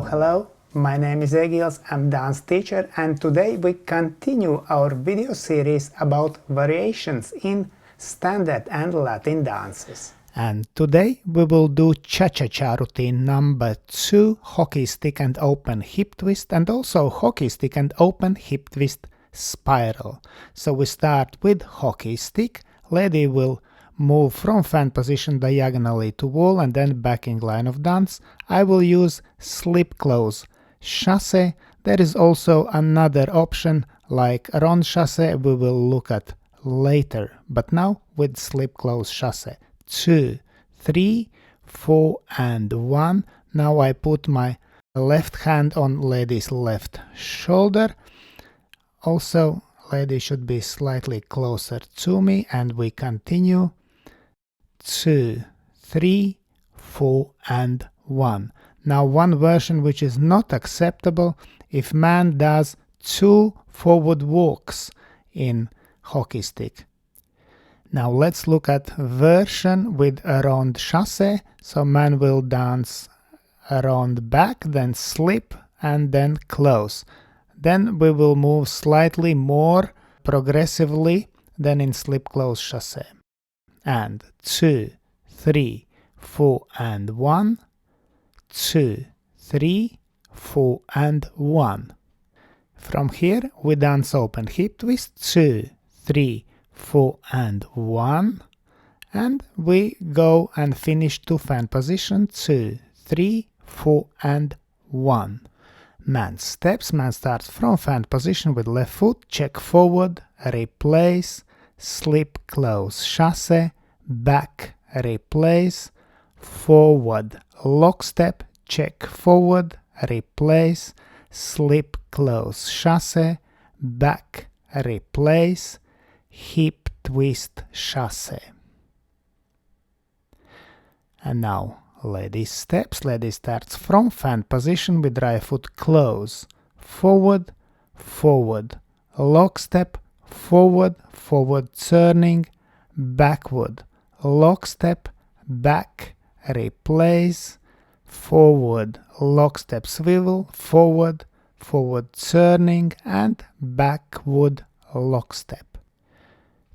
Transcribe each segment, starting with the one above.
Hello, my name is Egils, I'm dance teacher, and today we continue our video series about variations in standard and Latin dances. And today we will do cha-cha-cha routine number 2, hockey stick and open hip twist, and also hockey stick and open hip twist spiral. So we start with hockey stick. Lady will move from fan position diagonally to wall and then backing line of dance. I will use slip close chasse. There is also another option like rond chasse we will look at later, but now with slip close chasse. 2, 3, 4 and 1. Now I put my left hand on lady's left shoulder. Also, lady should be slightly closer to me, and we continue. 2, 3, 4 and 1. Now one version which is not acceptable if man does 2 forward walks in hockey stick. Now let's look at version with rond chasse. So man will dance around back, then slip and then close. Then we will move slightly more progressively than in slip close chasse. And 2, 3, 4 and 1, 2, 3, 4 and 1. From here we dance open hip twist, 2, 3, 4 and 1, and we go and finish to fan position, 2, 3, 4 and 1. Man steps, man starts from fan position with left foot, check forward, replace, slip close chasse, back replace, forward lock step, check forward, replace, slip close chasse, back replace, hip twist chasse. And now lady steps. Lady starts from fan position with right foot close, forward, forward, lock step, forward, forward turning, backward, lock step, back, replace, forward, lock step swivel, forward, forward turning, and backward lock step.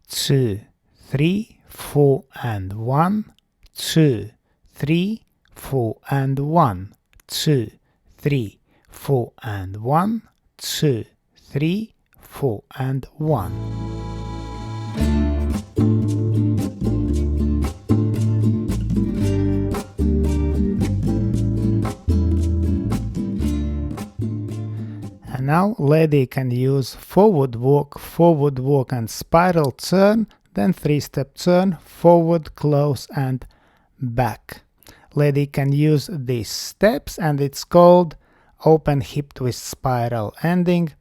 2, 3, 4 and 1, 2, 3, 4 and 1, 2, 3, 4 and 1, 2, 3, 4 and 1. And now lady can use forward walk and spiral turn, then 3-step turn, forward, close and back. Lady can use these steps and it's called open hip twist spiral ending.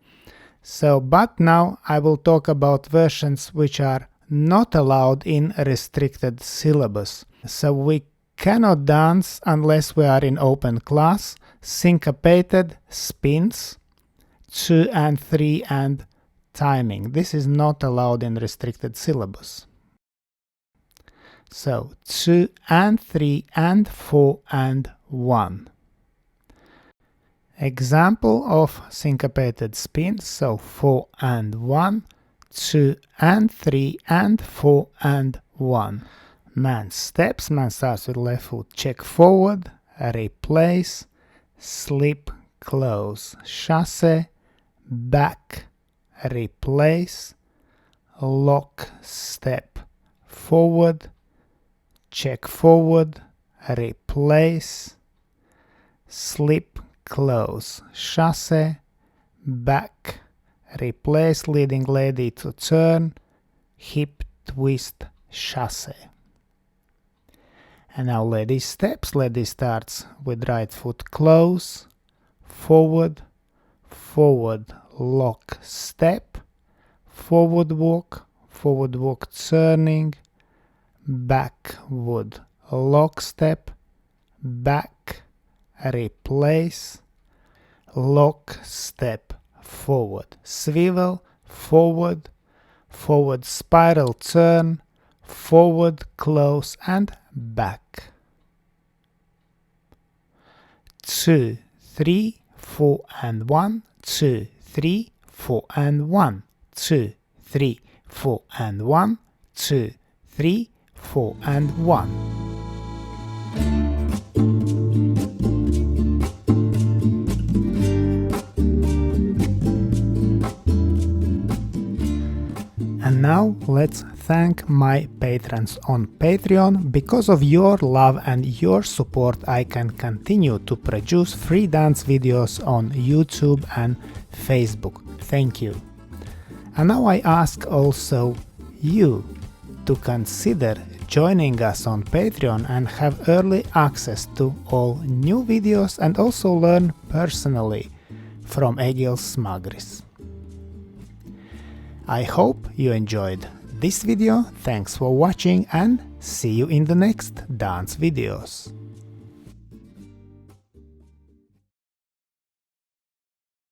So, but now I will talk about versions which are not allowed in restricted syllabus. So we cannot dance unless we are in open class, syncopated, spins, 2 and 3 and timing. This is not allowed in restricted syllabus. So 2 and 3 and 4 and 1. Example of syncopated spins, so 4 and 1, 2 and 3 and 4 and 1. Man steps, man starts with left foot, check forward, replace, slip, close, chasse, back, replace, lock, step, forward, check forward, replace, slip, close, chasse, back, replace, leading lady to turn, hip twist, chasse. And now lady steps. Lady starts with right foot close, forward, forward, lock, step, forward walk turning, backward, lock step, back, replace, lock step, forward, swivel, forward, forward spiral turn, forward, close and back. 2, 3, 4 and 1, 2, 3, 4 and 1, 2, 3, 4 and 1, 2, 3, 4 and 1. And now let's thank my patrons on Patreon. Because of your love and your support, I can continue to produce free dance videos on YouTube and Facebook. Thank you. And now I ask also you to consider joining us on Patreon and have early access to all new videos and also learn personally from Egils Smagris. I hope you enjoyed this video, thanks for watching and see you in the next dance videos.